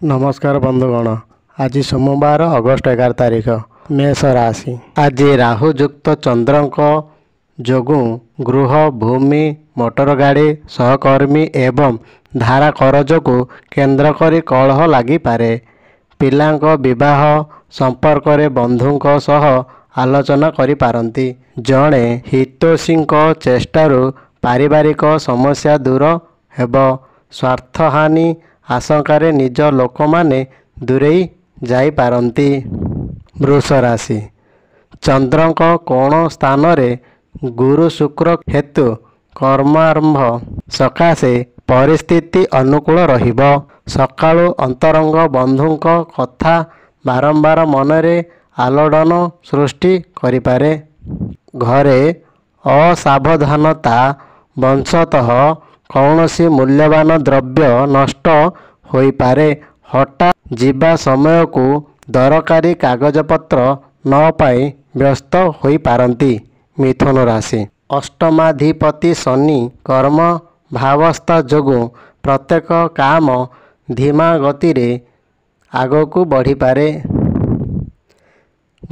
नमस्कार बंधुगण। आज सोमवार अगस्ट 11 तारिख मेष राशि। आज राहुयुक्त चंद्रक जोगु गृह भूमि मोटर गाड़ी सहकर्मी एवं धारा करज को केन्द्र करी कलह लागिपारे। पिलांक विवाह संपर्क में बंधुंक सह आलोचना करिपारंती। जड़े हितैषींक चेष्टारु पारिवारिक समस्या दूर हेब। स्वार्थहानि आशंकार निज लोक माने दूरेई जाई पारंती। वृष राशि। चंद्रक कोण स्थान रे गुरु शुक्र हेतु कर्मारंभ सकाशे परिस्थिति अनुकूल रहिब। सकाळु अंतरंग बंधुंक कथा बारंबार मनरे आलोड़न सृष्टि करिपारे। घरे असावधानता वंशतः कौनसी मूल्यवान द्रव्य नष्ट होई पारे। हठात जीवा समय को दरकारी कागजपत्र न पाई व्यस्त होई पारंती। मिथुन राशि। अष्टमाधिपति शनि कर्म भावस्था जोगु प्रत्येक काम धीमा गति रे आगकू बढ़ी पारे।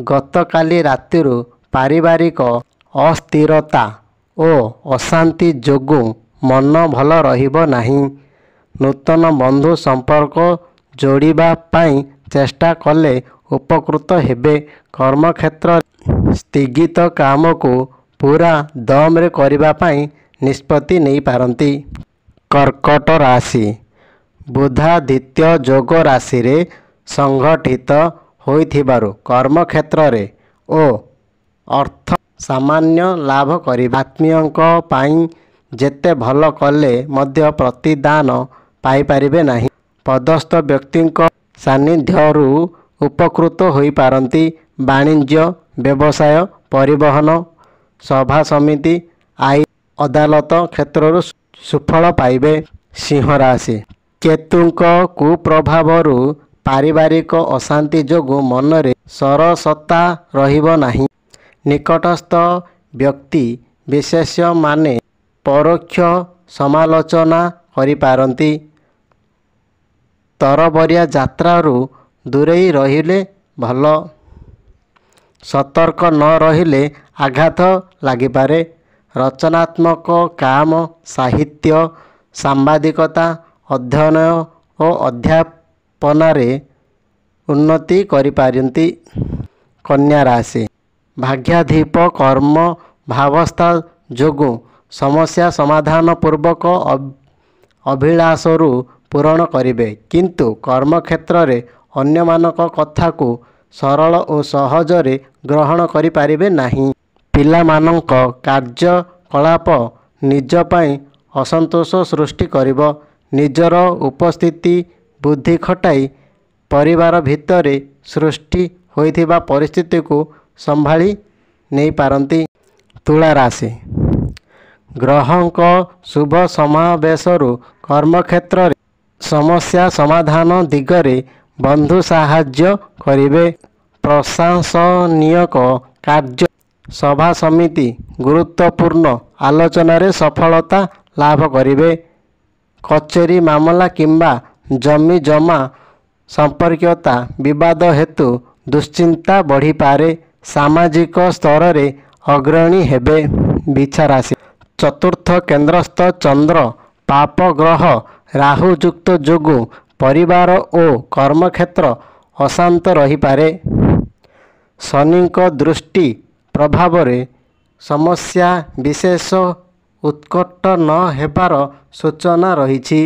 गतकाली रातिरु पारिवारिक अस्थिरता और अशांति जोगु मन भल रहिबो नाही। नूतन बंधु संपर्क जोड़िबा पाई चेष्टा कले उपकृत हेबे। कर्मक्षेत्र स्थगित काम को पूरा दम रे करिबा पाई निष्पत्ति नहीं पारंती। कर्कट राशि। बुधादित्य जोग राशि रे संगठित होइथिबारु कर्मक्षेत्र रे ओ अर्थ सामान्य लाभ करिबा। आत्मीयंक पाई जेते भल कले मध्य प्रतिदान पाई पारिबे नाही। पदस्थ व्यक्तिंक सानिध्यरु उपकृत होई पारंती। वाणिज्य व्यवसाय परिवहन सभा समिति आई अदालत क्षेत्र सुफल पाइबे। सिंह राशि। केतुंक कुप्रभावरु पारिवारिक अशांति जोगु मनरे सरसता रहिबो नाही। निकटस्थ व्यक्ति विशेष माने परोक्ष समालोचना करि पारंती। तरबरिया यात्रारु दूरेई रहिले भल। सतर्क न रहिले आघात लागिपारे। रचनात्मक काम साहित्य सांबादिकता अध्ययन और अध्यापनारे उन्नति करि पारंती। कन्या राशि। भाग्याधिप कर्म भावस्था जोगु समस्या समाधान पूर्वक अभिलाषरु पूरण करिबे। किंतु कर्मक्षेत्र रे अन्य मानक कथा को सरल और सहजरे ग्रहण करि पारिबे नाही। पिला मानक कार्यकलाप निज पाई असंतोष सृष्टि करिबो। निजर उपस्थिति बुद्धि खटाई परिवार भितरे सृष्टि होइथिबा परिस्थिति को संभाली नहीं पारंती। तुला राशि। ग्रहंक शुभ समावेशरु कर्मक्षेत्र रे समस्या समाधान दिगरे बंधु साहाय्य करिबे। प्रशासनिक कार्य सभा समिति गुरुत्वपूर्ण आलोचना रे सफलता लाभ करिबे। कचेरी मामला किंबा जमी जमा संपर्कता विवाद हेतु दुश्चिंता बढ़ी पारे। सामाजिक स्तर रे अग्रणी हेबे। बिछा राशि। चतुर्थ केन्द्रस्थ चंद्र पाप ग्रह राहु युक्त जोगु परिवार और कर्मक्षेत्र अशांत रही पारे। शनिक दृष्टि प्रभाव रे समस्या विशेष उत्कट न हेबार सूचना रही।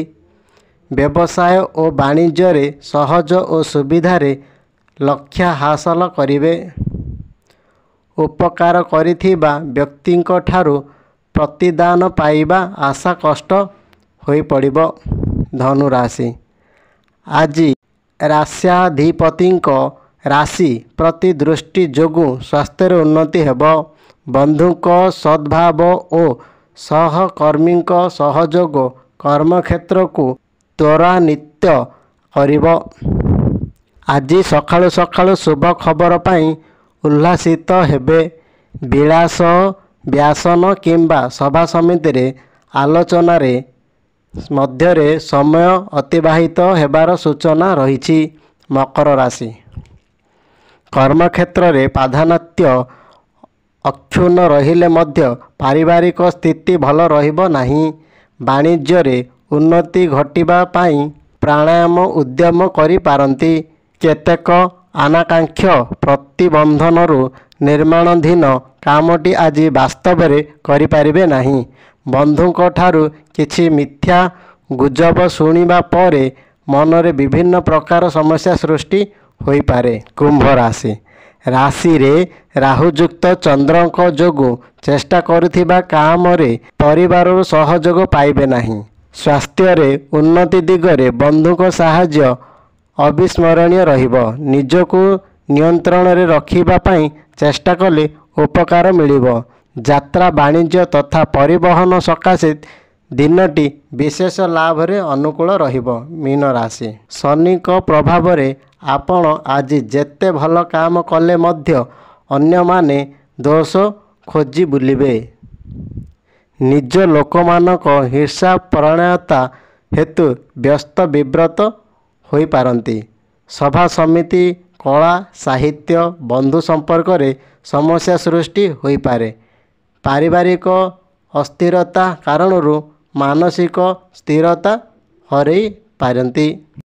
व्यवसाय और वाणिज्य रे सहज और सुविधा रे लक्ष्य हासिल करिवे। उपकार करिथिबा व्यक्तिंक ठारू प्रतिदान पाइबा आशा कष्ट होई पड़िबो। धनु राशि। आज राश्याधिपतिंक राशि प्रति दृष्टि जोगु स्वास्थ्य उन्नति हेबो। बंधुक सद्भाव और सहकर्मीक सहयोग कर्मक्षेत्र को त्वरान्वित करिबो। आज सकाळु सकाळु शुभ खबर पाई उल्लासित हेबे। विलास व्यासन किंबा सभा समिति रे आलोचना रे ମଧ୍ୟରେ ସମୟ ଅତିବାହିତ ହେବାର ସୂଚନା ରହିଛି। ମକର ରାଶି, କର୍ମକ୍ଷେତ୍ରରେ ପ୍ରାଧାନ୍ୟ ଅକ୍ଷୁଣ୍ଣ ରହିଲେ ମଧ୍ୟ ପାରିବାରିକ ସ୍ଥିତି ଭଲ ରହିବ ନାହିଁ। ବାଣିଜ୍ୟରେ ଉନ୍ନତି ଘଟିବା ପାଇଁ ପ୍ରାଣାୟାମ ଉଦ୍ୟମ କରିପାରନ୍ତି। କେତେକ ଅନାକାଂକ୍ଷା ପ୍ରତିବନ୍ଧନରୁ ନିର୍ମାଣାଧୀନ କାମଟି ଆଜି ବାସ୍ତବରେ କରିପାରିବେ ନାହିଁ। ବନ୍ଧୁଙ୍କ ଠାରୁ କିଛି ମିଥ୍ୟା ଗୁଜବ ଶୁଣିବା ପରେ ମନରେ ବିଭିନ୍ନ ପ୍ରକାର ସମସ୍ୟା ସୃଷ୍ଟି ହୋଇପାରେ। କୁମ୍ଭ ରାଶି, ରାଶିରେ ରାହୁଯୁକ୍ତ ଚନ୍ଦ୍ରଙ୍କ ଯୋଗୁଁ ଚେଷ୍ଟା କରୁଥିବା କାମରେ ପରିବାରରୁ ସହଯୋଗ ପାଇବେ ନାହିଁ। ସ୍ୱାସ୍ଥ୍ୟରେ ଉନ୍ନତି ଦିଗରେ ବନ୍ଧୁଙ୍କ ସାହାଯ୍ୟ ଅବିସ୍ମରଣୀୟ ରହିବ। ନିଜକୁ ନିୟନ୍ତ୍ରଣରେ ରଖିବା ପାଇଁ ଚେଷ୍ଟା କଲେ ଉପକାର ମିଳିବ। ଯାତ୍ରା ବାଣିଜ୍ୟ ତଥା ପରିବହନ ସକାଶେ ଦିନଟି ବିଶେଷ ଲାଭରେ ଅନୁକୂଳ ରହିବ। ମୀନ ରାଶି, ଶନିଙ୍କ ପ୍ରଭାବରେ ଆପଣ ଆଜି ଯେତେ ଭଲ କାମ କଲେ ମଧ୍ୟ ଅନ୍ୟମାନେ ଦୋଷ ଖୋଜି ବୁଲିବେ। ନିଜ ଲୋକମାନଙ୍କ ହିଂସାପରାୟଣତା ହେତୁ ବ୍ୟସ୍ତ ବିବ୍ରତ ହୋଇପାରନ୍ତି। ସଭା ସମିତି, କଳା ସାହିତ୍ୟ, ବନ୍ଧୁ ସମ୍ପର୍କରେ ସମସ୍ୟା ସୃଷ୍ଟି ହୋଇପାରେ। ପାରିବାରିକ ଅସ୍ଥିରତା କାରଣରୁ ମାନସିକ ସ୍ଥିରତା ହରାଇ ପାରନ୍ତି।